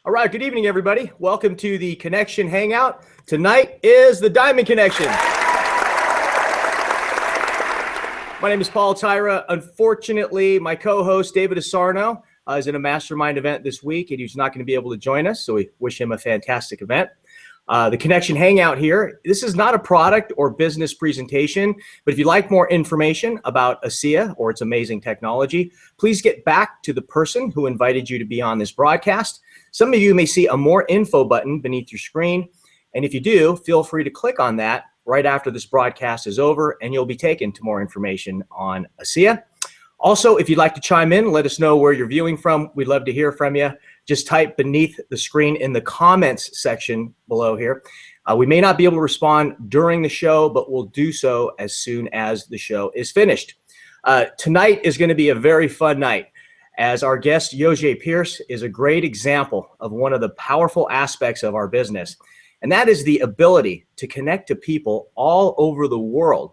All right, good evening, everybody. Welcome to the Connection Hangout. Tonight is the Diamond Connection. My name is Paul Tyra. Unfortunately, my co-host, David Asarno, is in a mastermind event this week, and he's not going to be able to join us, so we wish him a fantastic event. The Connection Hangout here, this is not a product or business presentation, but if you'd like more information about ASEA or its amazing technology, please get back to the person who invited you to be on this broadcast. Some of you may see a more info button beneath your screen, and if you do, feel free to click on that right after this broadcast is over, and you'll be taken to more information on ASEA. Also, if you'd like to chime in, let us know where you're viewing from. We'd love to hear from you. Just type beneath the screen in the comments section below here. We may not be able to respond during the show, but we'll do so as soon as the show is finished. Tonight is going to be a very fun night, as our guest, Joze Pirc, is a great example of one of the powerful aspects of our business, and that is the ability to connect to people all over the world.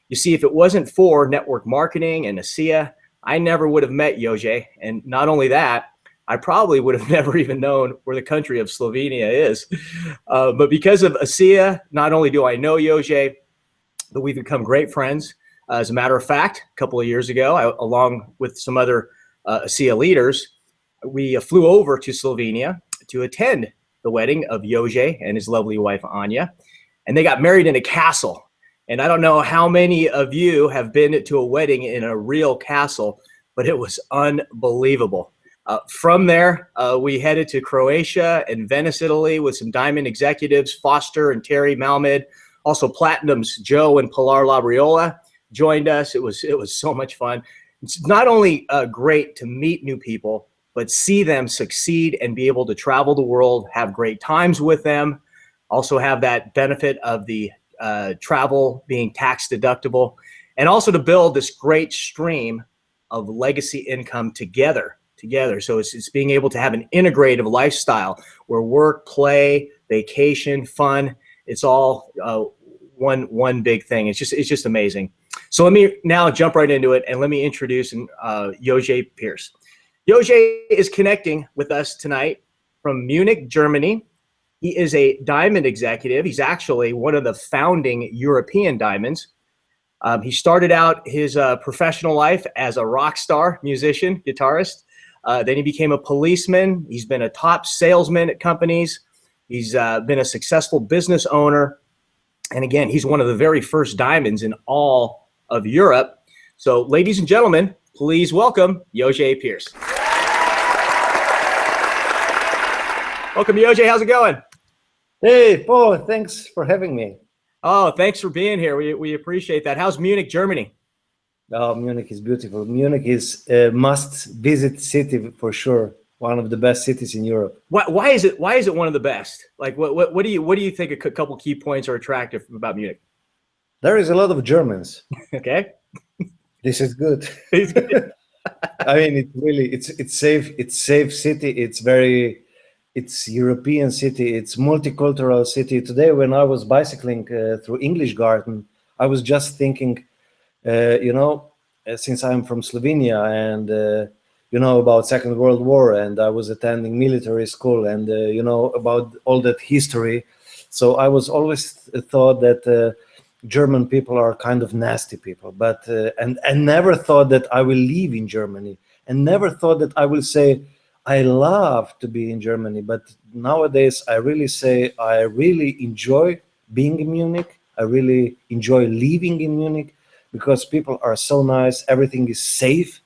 You see, if it wasn't for network marketing and ASEA, I never would have met Joze, and not only that, I probably would have never even known where the country of Slovenia is. But because of ASEA, not only do I know Joze, but we've become great friends. As a matter of fact, a couple of years ago, along with some other ASEA leaders, we flew over to Slovenia to attend the wedding of Joze and his lovely wife, Anya, and they got married in a castle. And I don't know how many of you have been to a wedding in a real castle, but it was unbelievable. From there, we headed to Croatia and Venice, Italy, with some Diamond executives, Foster and Terry Malmid. Also, Platinum's Joe and Pilar Labriola joined us. It was so much fun. It's not only great to meet new people, but see them succeed and be able to travel the world, have great times with them, also have that benefit of the travel being tax deductible, and also to build this great stream of legacy income together. So it's being able to have an integrative lifestyle where work, play, vacation, fun, it's all one big thing. It's just amazing. So let me now jump right into it, and let me introduce Joze Pirc. Joze is connecting with us tonight from Munich, Germany. He is a Diamond executive. He's actually one of the founding European Diamonds. He started out his professional life as a rock star musician, guitarist. Then he became a policeman. He's been a top salesman at companies. He's been a successful business owner. And again, he's one of the very first Diamonds in all of Europe. So ladies and gentlemen, please welcome Joze Pirc. Welcome, Joze. How's it going? Hey, Paul. Thanks for having me. Oh, thanks for being here. We appreciate that. How's Munich, Germany? Oh, Munich is beautiful. Munich is a must-visit city for sure. One of the best cities in Europe. Why is it one of the best? Like, what do you think a couple key points are attractive about Munich? There is a lot of Germans. Okay. This is good. I mean, it's safe. It's safe city. It's European city. It's multicultural city. Today, when I was bicycling through English Garden, I was just thinking, since I'm from Slovenia and about Second World War, and I was attending military school, and about all that history. So I was always thought that German people are kind of nasty people, but and never thought that I will live in Germany, and never thought that I will say I love to be in Germany. But nowadays I really say I really enjoy being in Munich. I really enjoy living in Munich because people are so nice. Everything is safe,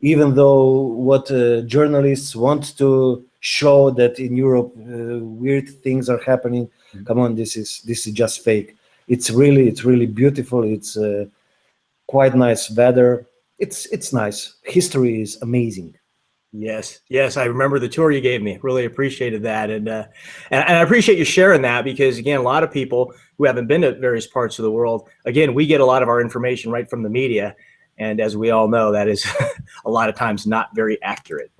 even though what journalists want to show that in Europe weird things are happening. Come on, this is just fake. It's really beautiful. It's quite nice weather. It's nice. History is amazing. Yes. I remember the tour you gave me. Really appreciated that, and I appreciate you sharing that, because again, a lot of people who haven't been to various parts of the world, again, we get a lot of our information right from the media, and as we all know, that is a lot of times not very accurate.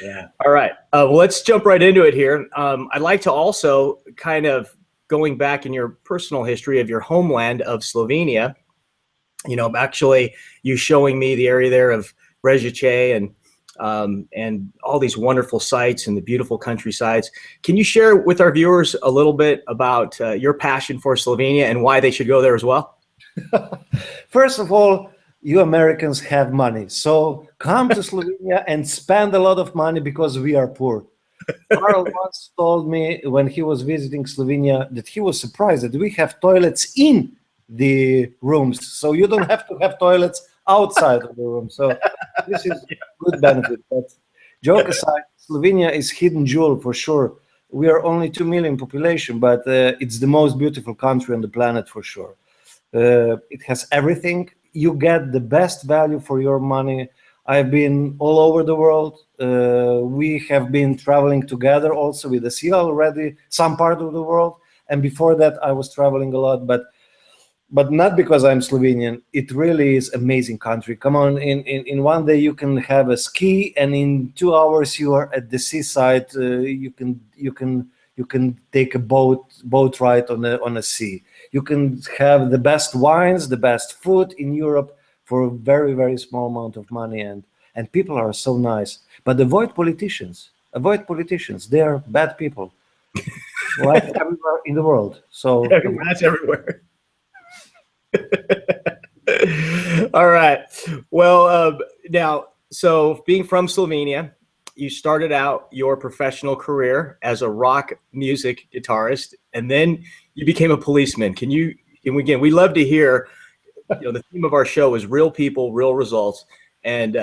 Yeah. All right. Well, let's jump right into it here. I'd like to also kind of going back in your personal history of your homeland of Slovenia. Actually, you showing me the area there of Brežice and and all these wonderful sites and the beautiful countrysides. Can you share with our viewers a little bit about your passion for Slovenia and why they should go there as well? First of all, you Americans have money, so come to Slovenia and spend a lot of money because we are poor. Carl once told me when he was visiting Slovenia that he was surprised that we have toilets in the rooms, so you don't have to have toilets outside of the room. So this is good benefit. But joke aside, Slovenia is hidden jewel for sure. We are only 2 million population, but it's the most beautiful country on the planet for sure. It has everything. You get the best value for your money. I've been all over the world. We have been traveling together also with Asia already, some part of the world. And before that, I was traveling a lot, but not because I'm Slovenian. It really is amazing country. Come on, in one day you can have a ski, and in 2 hours you are at the seaside. You can take a boat ride on a sea. You can have the best wines, the best food in Europe for a very, very small amount of money, and people are so nice. But avoid politicians. Avoid politicians. They are bad people, like everywhere in the world. So That's everywhere. All right. Well, now, so being from Slovenia, you started out your professional career as a rock music guitarist, and then you became a policeman. Can you, and again, we love to hear, the theme of our show is real people, real results. And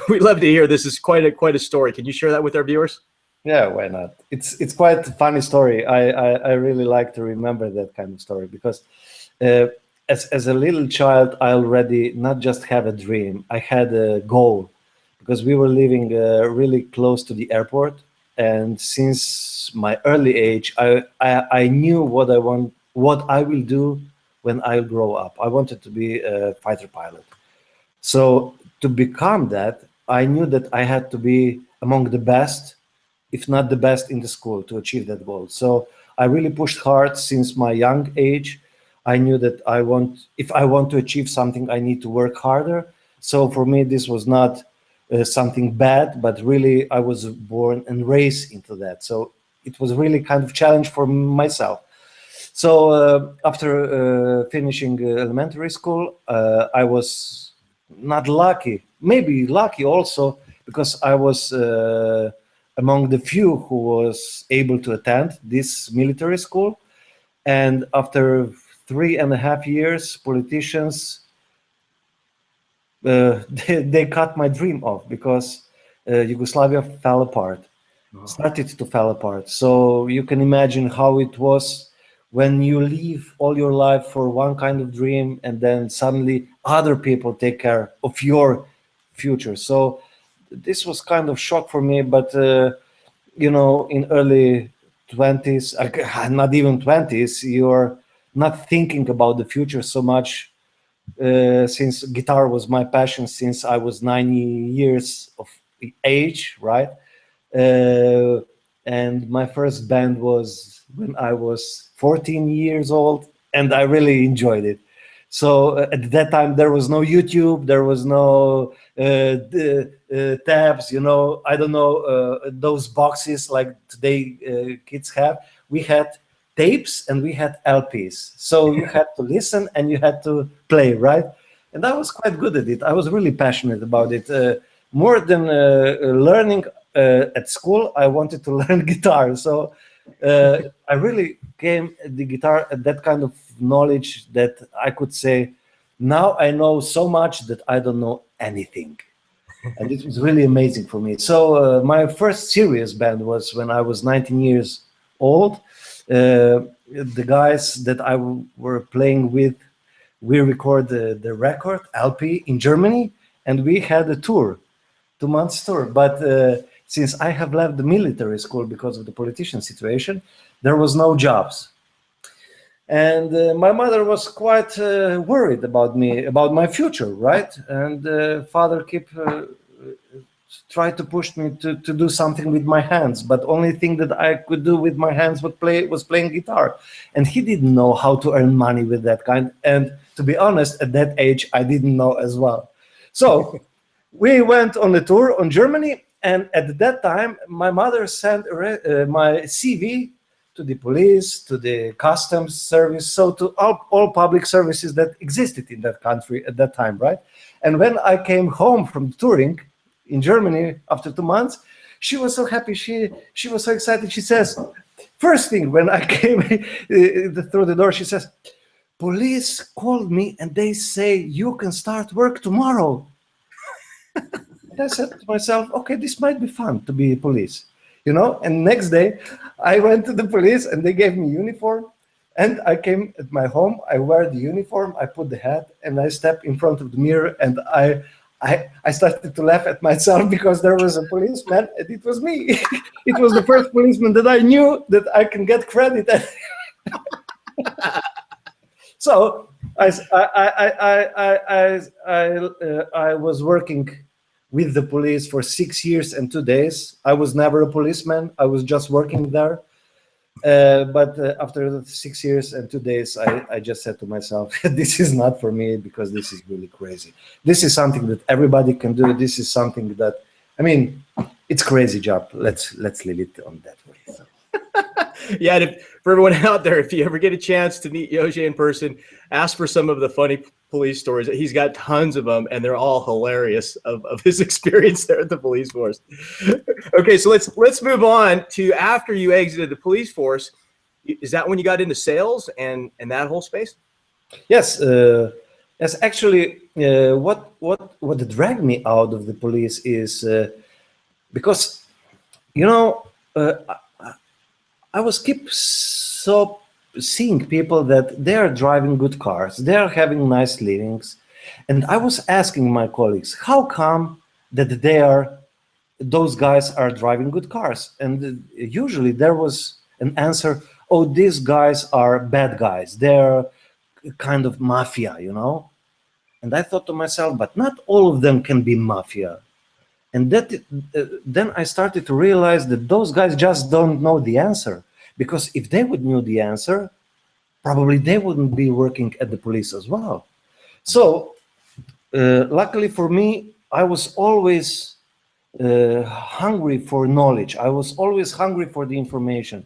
we love to hear, this is quite a story. Can you share that with our viewers? Yeah, why not? It's quite a funny story. I really like to remember that kind of story because as a little child, I already not just have a dream, I had a goal, because we were living really close to the airport. And since my early age, I knew what I want, what I will do when I grow up. I wanted to be a fighter pilot. So to become that, I knew that I had to be among the best, if not the best in the school, to achieve that goal. So I really pushed hard since my young age. I knew that if I want to achieve something, I need to work harder. So for me, this was not something bad, but really I was born and raised into that. So it was really kind of challenge for myself. So after finishing elementary school, I was not lucky, maybe lucky also, because I was among the few who was able to attend this military school. And after 3.5 years, politicians, they cut my dream off, because Yugoslavia fell apart, started to fall apart. So you can imagine how it was when you live all your life for one kind of dream, and then suddenly other people take care of your future. So this was kind of shock for me. But in early 20s, not even 20s, you're not thinking about the future so much, since guitar was my passion since I was 9 years of age, right? And my first band was when I was 14 years old, and I really enjoyed it. So at that time there was no YouTube, there was no tabs, I don't know, those boxes like today kids have. We had tapes and we had LPs. So you had to listen and you had to play, right? And I was quite good at it. I was really passionate about it. More than learning at school, I wanted to learn guitar. So I really came at the guitar at that kind of knowledge that I could say, now I know so much that I don't know anything. And it was really amazing for me. So my first serious band was when I was 19 years old. The guys that I were playing with, we recorded the record LP in Germany, and we had a tour, 2 months tour. But since I have left the military school because of the politician situation, there was no jobs. And my mother was quite worried about me, about my future, right? And father tried to push me to do something with my hands, but only thing that I could do with my hands was playing guitar. And he didn't know how to earn money with that kind. And to be honest, at that age, I didn't know as well. So we went on a tour on Germany, and at that time, my mother sent my CV to the police, to the customs service, so to all public services that existed in that country at that time, right? And when I came home from touring in Germany after 2 months, she was so happy. She was so excited. She says, first thing when I came through the door, she says, police called me and they say you can start work tomorrow. And I said to myself, okay, this might be fun to be police, you know? And next day I went to the police and they gave me uniform, and I came at my home, I wear the uniform, I put the hat, and I step in front of the mirror, and I started to laugh at myself because there was a policeman and it was me. It was the first policeman that I knew that I can get credit at. So I was working with the police for 6 years and 2 days. I was never a policeman. I was just working there. But after 6 years and 2 days, I just said to myself, this is not for me, because this is really crazy. This is something that everybody can do. This is something that, I mean, it's crazy job. Let's leave it on that way. So. Yeah, and for everyone out there, if you ever get a chance to meet Joze in person, ask for some of the funny police stories. He's got tons of them, and they're all hilarious of his experience there at the police force. Okay, so let's move on to after you exited the police force. Is that when you got into sales and that whole space? Yes, yes. Actually, what dragged me out of the police is because, you know, I was seeing people that they are driving good cars, they are having nice livings, and I was asking my colleagues, how come that those guys are driving good cars? And usually there was an answer, oh, these guys are bad guys, they're kind of mafia, you know. And I thought to myself, but not all of them can be mafia. And that then I started to realize that those guys just don't know the answer, because if they would know the answer, probably they wouldn't be working at the police as well. So luckily for me, I was always hungry for knowledge. I was always hungry for the information.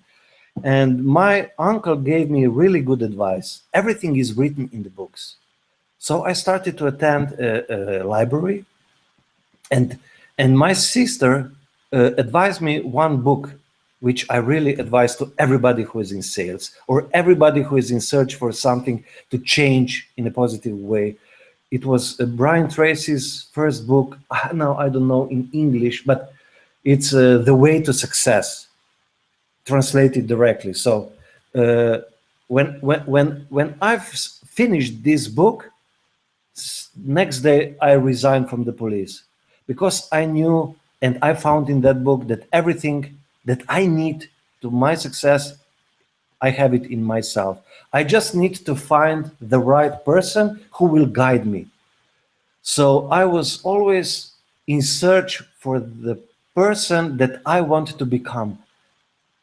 And my uncle gave me really good advice. Everything is written in the books. So I started to attend a library, and my sister advised me one book, which I really advise to everybody who is in sales or everybody who is in search for something to change in a positive way. It was Brian Tracy's first book. Now I don't know in English, but it's The Way to Success, translated directly. So when I've finished this book, next day I resigned from the police, because I knew and I found in that book that everything that I need to my success, I have it in myself. I just need to find the right person who will guide me. So I was always in search for the person that I want to become.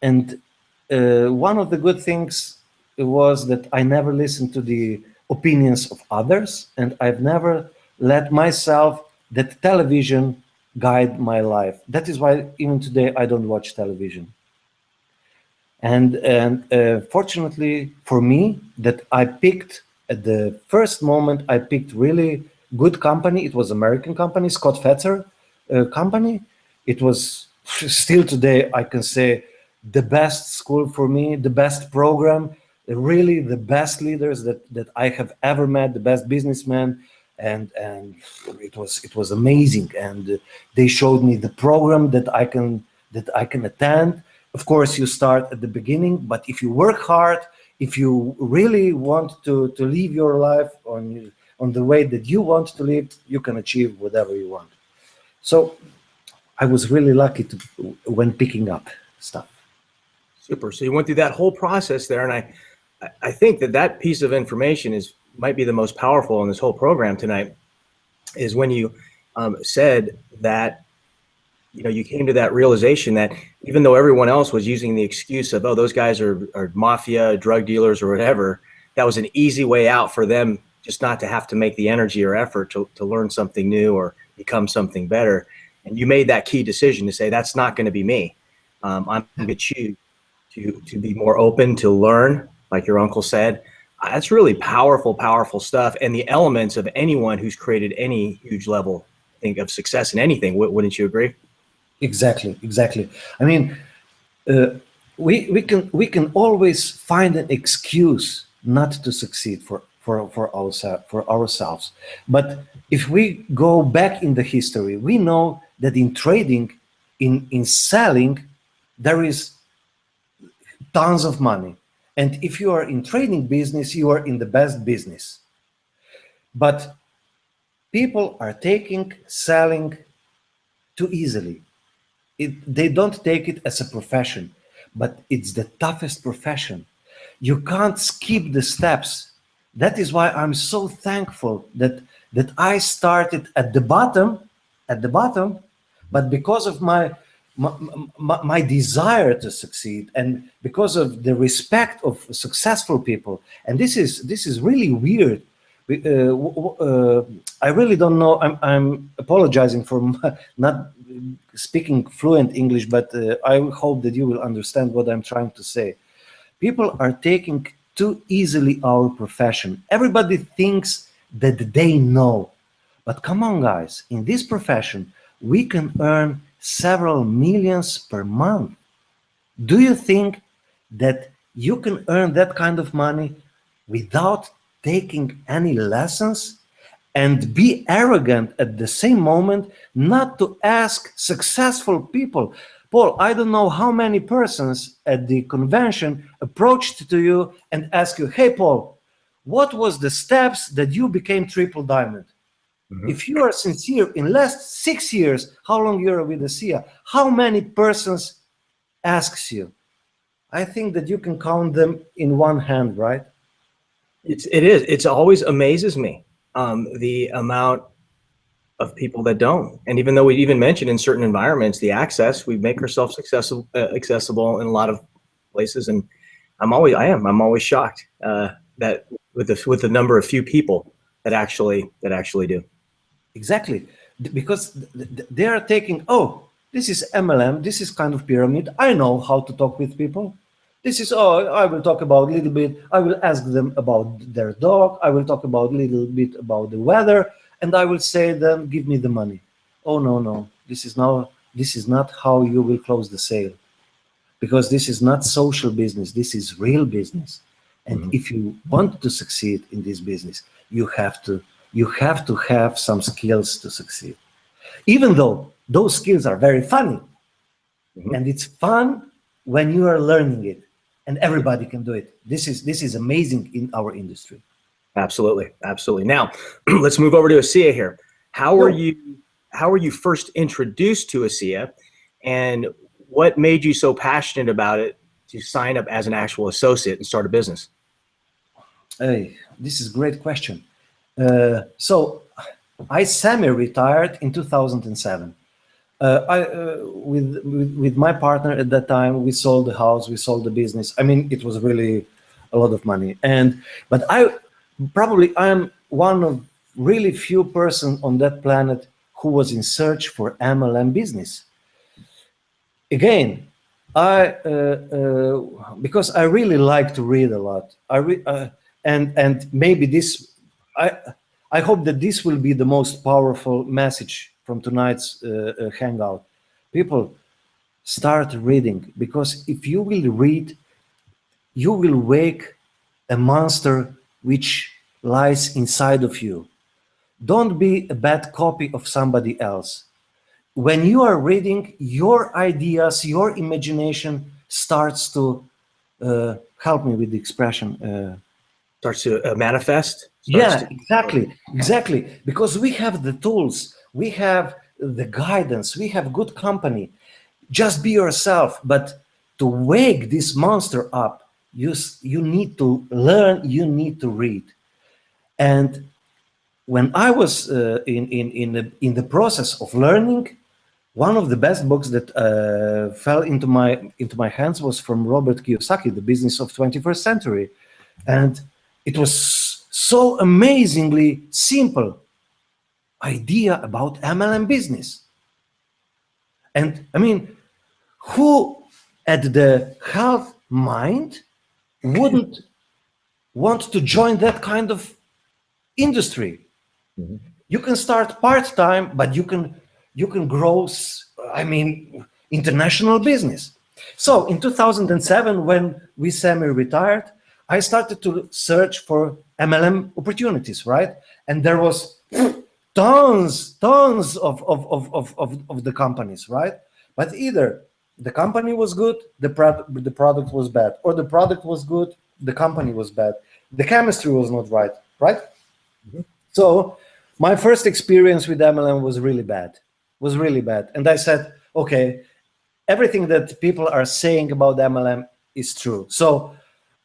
And one of the good things was that I never listened to the opinions of others, and I've never let myself, that television, guide my life. That is why even today I don't watch television. And fortunately for me, that I picked at the first moment, I picked really good company. It was American company, Scott Fetzer company. It was still today, I can say, the best school for me, the best program, really the best leaders that I have ever met, the best businessmen. And it was amazing, and they showed me the program that I can attend. Of course, you start at the beginning, but if you work hard, if you really want to live your life on the way that you want to live, you can achieve whatever you want. So I was really lucky when picking up stuff. Super. So you went through that whole process there, and I think that piece of information might be the most powerful in this whole program tonight, is when you said that, you know, you came to that realization that even though everyone else was using the excuse of, oh, those guys are mafia, drug dealers or whatever, that was an easy way out for them just not to have to make the energy or effort to learn something new or become something better. And you made that key decision to say, that's not going to be me. I'm going to choose to be more open, to learn, like your uncle said. That's really powerful, powerful stuff. And the elements of anyone who's created any huge level, I think, of success in anything. Wouldn't you agree? Exactly, exactly. I mean, we can always find an excuse not to succeed for ourselves. But if we go back in the history, we know that in trading, in selling, there is tons of money. And if you are in trading business, you are in the best business. But people are taking selling too easily. They don't take it as a profession, but it's the toughest profession. You can't skip the steps. That is why I'm so thankful that I started at the bottom, but because of my desire to succeed, and because of the respect of successful people. And this is really weird. I really don't know. I'm apologizing for not speaking fluent English, but I hope that you will understand what I'm trying to say. People are taking too easily our profession. Everybody thinks that they know, but come on, guys, in this profession, we can earn several millions per month. Do you think that you can earn that kind of money without taking any lessons, and be arrogant at the same moment, not to ask successful people? Paul, I don't know how many persons at the convention approached to you and asked you, hey, Paul, what was the steps that you became triple diamond? Mm-hmm. If you are sincere, in last 6 years, how long you're with ASEA, how many persons asks you? I think that you can count them in one hand, right? It is. It always amazes me, the amount of people that don't. And even though we even mentioned in certain environments, the access, we make ourselves accessible in a lot of places. And I'm always shocked that with the number of few people that actually do. Exactly, because they are taking, oh, this is MLM, this is kind of pyramid. I know how to talk with people. This is, oh, I will talk about a little bit. I will ask them about their dog. I will talk about a little bit about the weather, and I will say them, give me the money. Oh, no, this is not how you will close the sale, because this is not social business. This is real business. And mm-hmm. If you want to succeed in this business, you have to have some skills to succeed, even though those skills are very funny. Mm-hmm. And it's fun when you are learning it, and everybody can do it. This is amazing in our industry. Absolutely. Now let's move over to ASEA here. How were you first introduced to ASEA, and what made you so passionate about it to sign up as an actual associate and start a business? Hey, this is a great question. So I semi-retired in 2007. With my partner at that time, we sold the house, we sold the business. I mean, it was really a lot of money. But I am one of really few persons on that planet who was in search for MLM business. Again, because I really like to read a lot. And maybe this, I hope that this will be the most powerful message from tonight's Hangout. People, start reading, because if you will read, you will wake a monster which lies inside of you. Don't be a bad copy of somebody else. When you are reading, your ideas, your imagination starts to help me with the expression. Starts to manifest? Exactly. Because we have the tools, we have the guidance, we have good company. Just be yourself. But to wake this monster up, you need to learn, you need to read. And when I was in the process of learning, one of the best books that fell into my hands was from Robert Kiyosaki, The Business of 21st Century. And it was so amazingly simple. idea about MLM business. And I mean, who at the half mind wouldn't want to join that kind of industry? Mm-hmm. You can start part-time, but you can grow, I mean, international business. So in 2007, when we semi-retired, I started to search for MLM opportunities, right? And there was tons of the companies, right? But either the company was good, the product was bad, or the product was good, the company was bad. The chemistry was not right, right? Mm-hmm. So my first experience with MLM was really bad, And I said, okay, everything that people are saying about MLM is true. So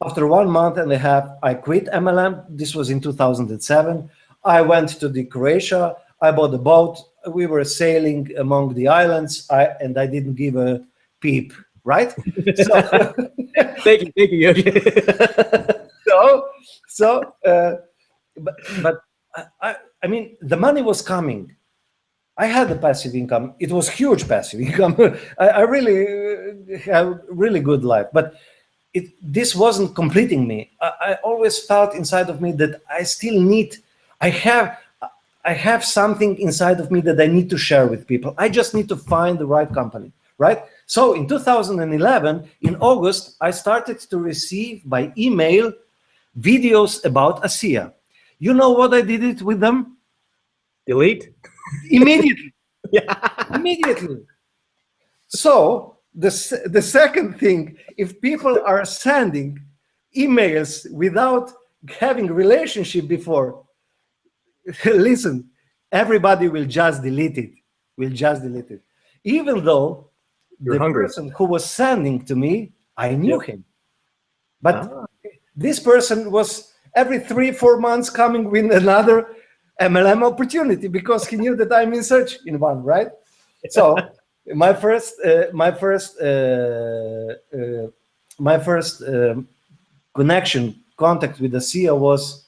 after 1 month and a half, I quit MLM. This was in 2007. I went to the Croatia. I bought a boat. We were sailing among the islands. I didn't give a peep, right? So, Thank you, Joze. but I mean, the money was coming. I had the passive income. It was huge passive income. I really have a really good life, but this wasn't completing me. I always felt inside of me that I still need. I have something inside of me that I need to share with people. I just need to find the right company, right? So in 2011, in August, I started to receive by email videos about ASEA. You know what I did it with them? Delete. Immediately. Yeah. Immediately. So the second thing, if people are sending emails without having relationship before, listen, everybody will just delete it. Even though You're the hungry. person who was sending to me, I knew Yep. him. But this person was every 3-4 months coming with another MLM opportunity because he knew that I'm in search in one, right? So my first contact with the ASEA was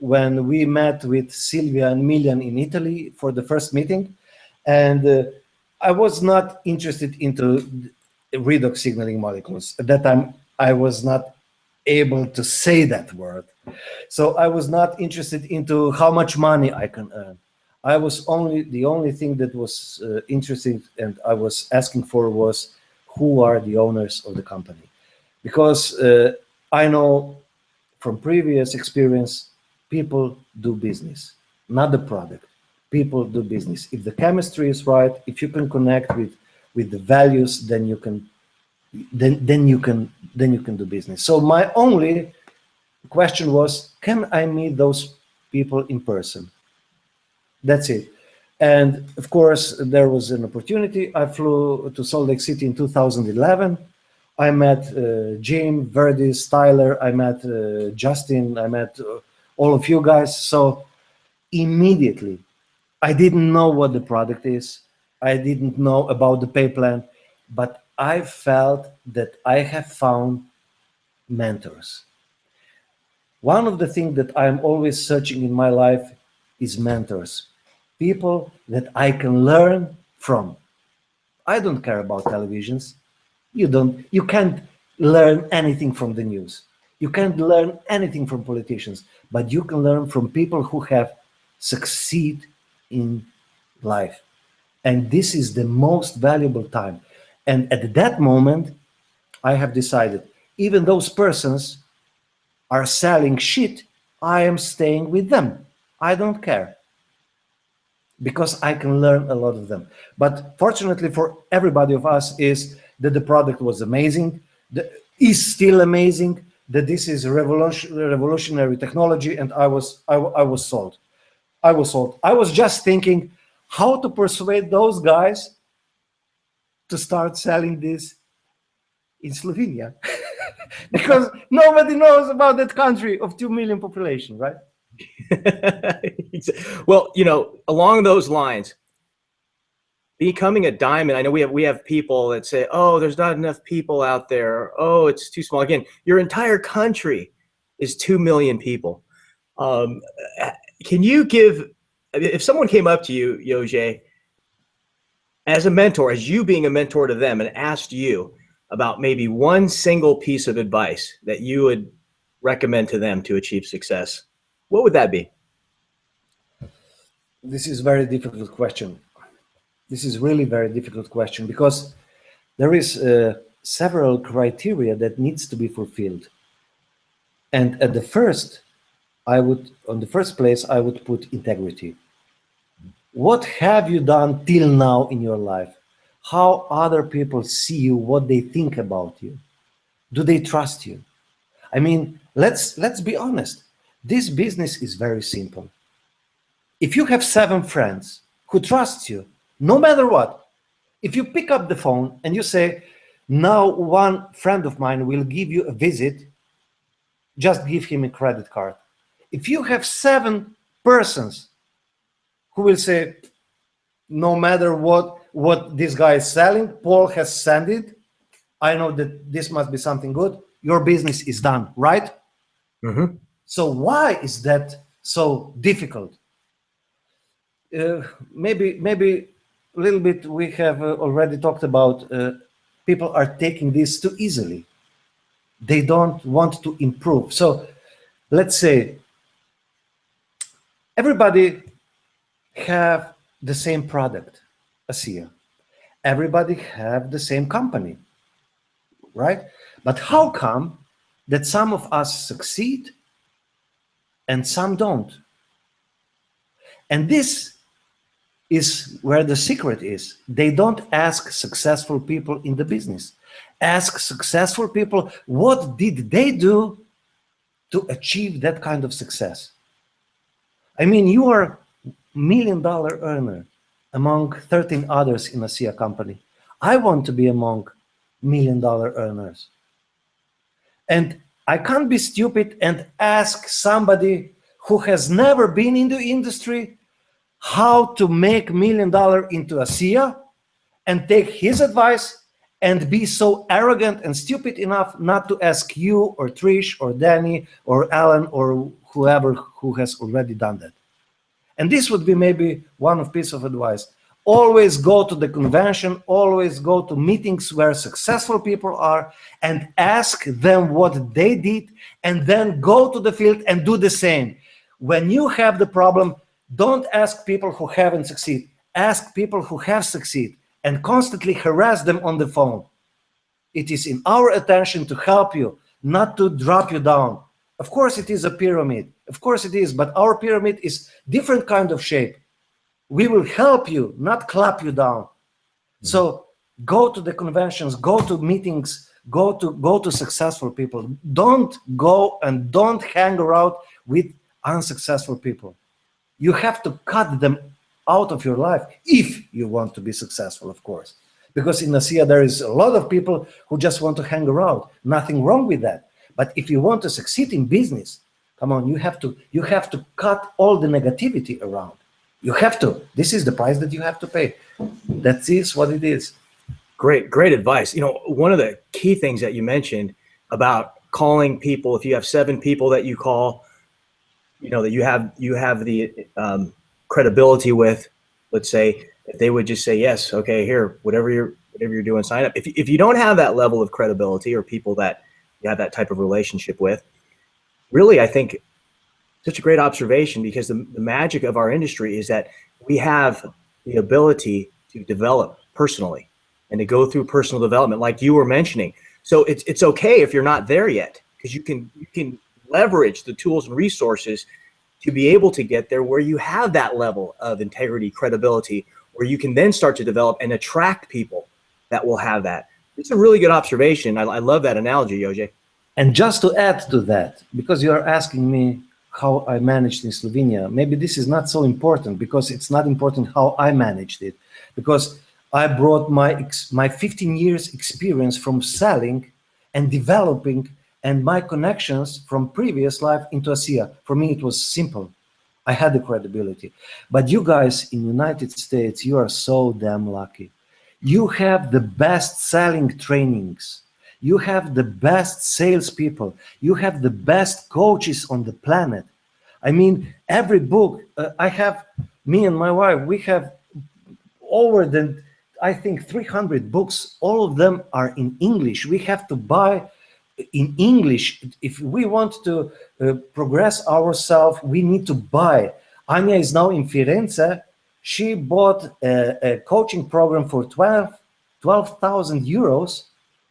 when we met with Silvia and Milian in Italy for the first meeting, and I was not interested into redox signaling molecules. At that time, I was not able to say that word. So I was not interested into how much money I can earn. I was the only thing that was interesting and I was asking for was who are the owners of the company? Because I know from previous experience, people do business, not the product. People do business. If the chemistry is right, if you can connect with the values, then you can do business. So my only question was, can I meet those people in person? That's it. And of course, there was an opportunity. I flew to Salt Lake City in 2011. I met Jim, Verdis, Tyler. I met Justin. I met all of you guys. So immediately, I didn't know what the product is. I didn't know about the pay plan, but I felt that I have found mentors. One of the things that I'm always searching in my life is mentors, people that I can learn from. I don't care about televisions. You can't learn anything from the news. You can't learn anything from politicians, but you can learn from people who have succeed in life. And this is the most valuable time. And at that moment, I have decided, even those persons are selling shit, I am staying with them. I don't care because I can learn a lot of them. But fortunately for everybody of us is that the product was amazing, is still amazing, that this is revolutionary technology, and I was sold. I was just thinking how to persuade those guys to start selling this in Slovenia. Because nobody knows about that country of 2 million population, right? Well, along those lines, becoming a diamond, I know we have people that say, oh, there's not enough people out there. Oh, it's too small. Again, your entire country is 2 million people. Can you give if someone came up to you, Joze, as a mentor, as you being a mentor to them, and asked you about maybe one single piece of advice that you would recommend to them to achieve success, what would that be? This is a very difficult question. This is really very difficult question because there is several criteria that needs to be fulfilled. And at the first, on the first place, I would put integrity. What have you done till now in your life? How other people see you, what they think about you? Do they trust you? I mean, let's be honest. This business is very simple. If you have 7 friends who trust you, no matter what, if you pick up the phone and you say, now one friend of mine will give you a visit, just give him a credit card. If you have 7 persons who will say, no matter what this guy is selling, Paul has sent it, I know that this must be something good, your business is done, right? Mm-hmm. So why is that so difficult? Maybe a little bit we have already talked about people are taking this too easily. They don't want to improve. So let's say everybody have the same product, ASEA. Everybody have the same company, right? But how come that some of us succeed and some don't? And this is where the secret is. They don't ask successful people in the business. Ask successful people, what did they do to achieve that kind of success? I mean, you are $1 million earner among 13 others in ASEA company. I want to be among $1 million earners. And I can't be stupid and ask somebody who has never been in the industry how to make $1 million into ASEA and take his advice and be so arrogant and stupid enough not to ask you or Trish or Danny or Alan or whoever who has already done that. And this would be maybe one piece of advice. Always go to the convention, always go to meetings where successful people are and ask them what they did, and then go to the field and do the same. When you have the problem, don't ask people who haven't succeeded. Ask people who have succeeded and constantly harass them on the phone. It is in our attention to help you, not to drop you down. Of course, it is a pyramid. Of course it is, but our pyramid is different kind of shape. We will help you, not clap you down. So go to the conventions, go to meetings, go to successful people. Don't go and don't hang around with unsuccessful people. You have to cut them out of your life if you want to be successful, of course. Because in ASEA, there is a lot of people who just want to hang around. Nothing wrong with that. But if you want to succeed in business, come on, you have to cut all the negativity around. You have to. This is the price that you have to pay. That is what it is. Great advice. You know, one of the key things that you mentioned about calling people, if you have 7 people that you call, you know, that you have the credibility with, let's say, if they would just say, yes, okay, here, whatever you're doing, sign up. If you don't have that level of credibility or people that you have that type of relationship with, really, I think such a great observation, because the magic of our industry is that we have the ability to develop personally and to go through personal development, like you were mentioning. So it's okay if you're not there yet, because you can leverage the tools and resources to be able to get there where you have that level of integrity, credibility, where you can then start to develop and attract people that will have that. It's a really good observation. I love that analogy, Joze. And just to add to that, because you are asking me how I managed in Slovenia, maybe this is not so important, because it's not important how I managed it, because I brought my 15 years experience from selling and developing and my connections from previous life into ASEA. For me, it was simple. I had the credibility. But you guys in United States, you are so damn lucky. You have the best selling trainings. You have the best salespeople. You have the best coaches on the planet. I mean, every book, I have Me and my wife, we have over than, I think, 300 books. All of them are in English. We have to buy in English. If we want to progress ourselves, we need to buy. Anya is now in Firenze. She bought a coaching program for 12,000 euros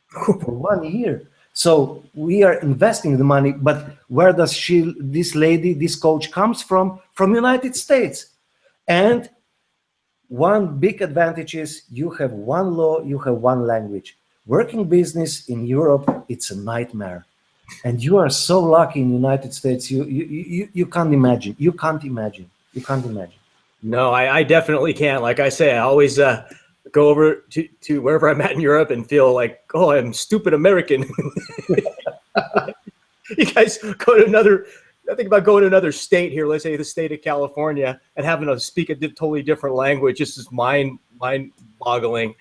for 1 year. So we are investing the money, but where does this lady, this coach comes from? From United States. And one big advantage is you have one law, you have one language. Working business in Europe, it's a nightmare. And you are so lucky in the United States, you can't imagine. You can't imagine. You can't imagine. No, I definitely can't. Like I say, I always go over to wherever I'm at in Europe and feel like, oh, I'm stupid American. You guys go to I think about going to another state here, let's say the state of California, and having to speak a totally different language. Just is mind-boggling.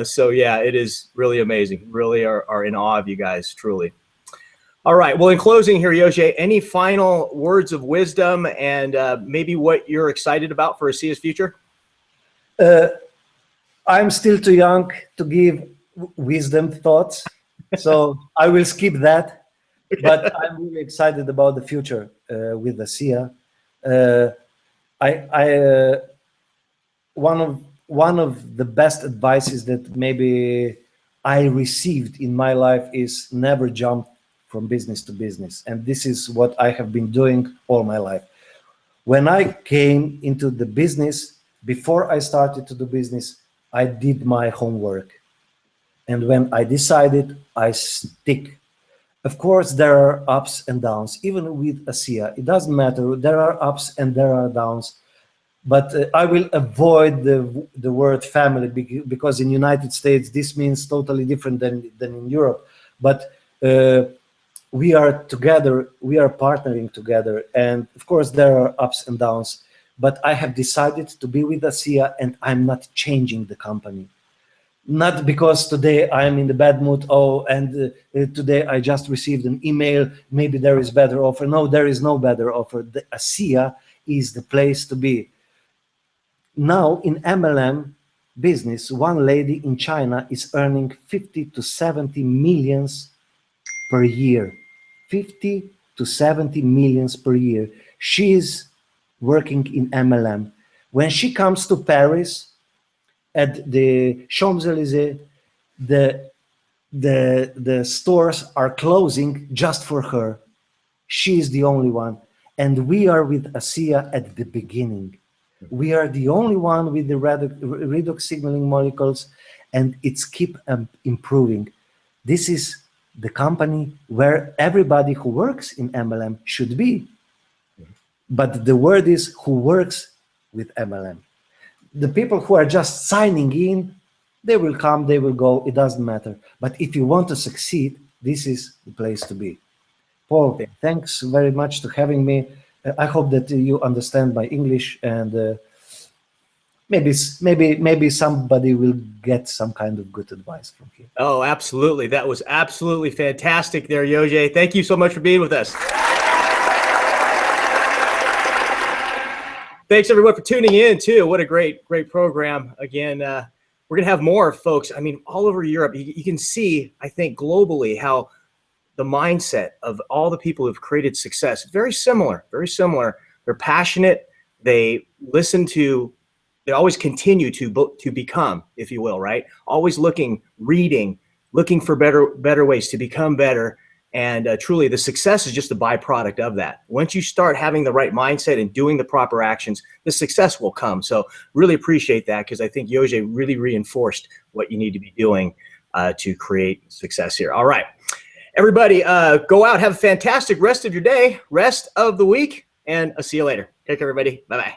So yeah, it is really amazing. Really are in awe of you guys, truly. All right. Well, in closing here, Joze, any final words of wisdom and maybe what you're excited about for ASEA's future? I'm still too young to give wisdom thoughts, so I will skip that. Okay. But I'm really excited about the future with ASEA. One of the best advices that maybe I received in my life is never jump from business to business, and this is what I have been doing all my life. When I came into the business, before I started to do business, I did my homework, and when I decided, I stick. Of course, there are ups and downs, even with ASEA. It doesn't matter. There are ups and there are downs. But I will avoid the word family because in United States, this means totally different than in Europe. But we are together. We are partnering together. And of course, there are ups and downs. But I have decided to be with ASEA, and I'm not changing the company. Not because today I'm in the bad mood, and today I just received an email, maybe there is better offer. No, there is no better offer. The ASEA is the place to be. Now in MLM business, one lady in China is earning 50 to 70 millions per year. 50 to 70 millions per year. She is working in MLM. When she comes to Paris, at the Champs-Élysées, the stores are closing just for her. She is the only one. And we are with ASEA at the beginning. We are the only one with the redox signaling molecules, and it's keep improving. This is the company where everybody who works in MLM should be. But the word is who works with MLM. The people who are just signing in, they will come, they will go, it doesn't matter. But if you want to succeed, this is the place to be. Paul, thanks very much for having me. I hope that you understand my English, and maybe somebody will get some kind of good advice from here. Oh, absolutely. That was absolutely fantastic there, Joze. Thank you so much for being with us. Thanks everyone for tuning in too. What a great program. Again, we're gonna have more folks. I mean, all over Europe. You can see, I think, globally how the mindset of all the people who've created success very similar. They're passionate. They listen to. They always continue to become, if you will, right? Always reading, looking for better ways to become better. And truly, the success is just a byproduct of that. Once you start having the right mindset and doing the proper actions, the success will come. So really appreciate that, because I think Joze really reinforced what you need to be doing to create success here. All right, everybody, go out, have a fantastic rest of your day, rest of the week, and I'll see you later. Take care, everybody. Bye-bye.